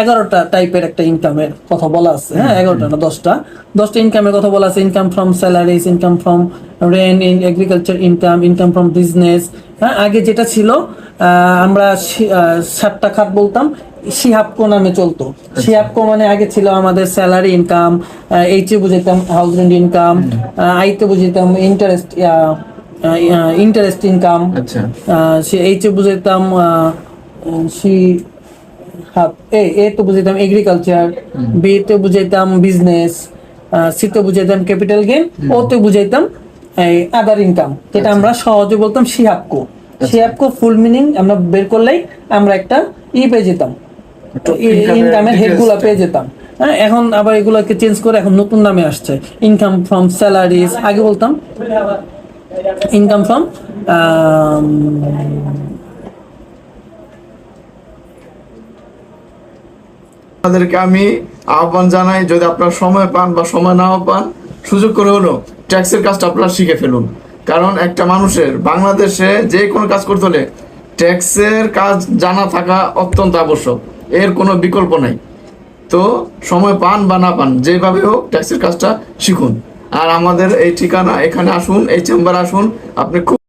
11টা টাইপের একটা ইনকামের কথা বলা আছে। হ্যাঁ, 11টা না 10টা ইনকামের কথা বলা আছে। Income from salaries, income from rent, in agriculture income, income from business. হ্যাঁ, আগে যেটা ছিল আমরা 7টা খাত বলতাম, সিহাবকো নামে চলতো। সিহাবকো মানে আগে ছিল আমাদের স্যালারি ইনকাম, এইচে বুঝাইতাম হাউস রেন্ট ইনকাম, আইতে বুঝাইতাম ইন্টারেস্ট ইনকাম, আচ্ছা সে এইচে বুঝাইতাম সি হাব, এ তো বুঝাইতাম এগ্রিকালচার, বি তে বুঝাইতাম বিজনেস, সি তে বুঝাইতাম ক্যাপিটাল গেইন, ও তে বুঝাইতাম এই আদার ইনকাম, যেটা আমরা সহজে বলতাম সিহাবকো। সিহাবকো ফুল মিনিং আমরা বের করলেই আমরা একটা পেয়ে যেতাম, ইনকামের হেডগুলো পেয়ে যেতাম। হ্যাঁ, এখন আবার এগুলোকে চেঞ্জ করে এখন নতুন নামে আসছে, ইনকাম ফ্রম স্যালারিজ। আগে বলতাম ইনকাম ফ্রম আপনাদেরকে আমি আহ্বান জানাই, যদি আপনারা সময় পান বা সময় নাও পান, সুযোগ করে হলো ট্যাক্সের কাজটা আপনারা শিখে ফেলুন। কারণ একটা মানুষের বাংলাদেশে যে কোনো কাজ করতে হলে ট্যাক্সের কাজ জানা থাকা অত্যন্ত আবশ্যক, এর কোনো বিকল্প নাই। তো সময় পান বা না পান, যেভাবে হোক ট্যাক্সের কাজটা শিখুন। আর আমাদের এই ঠিকানা, এখানে আসুন, এই চেম্বার আসুন, আপনি খুব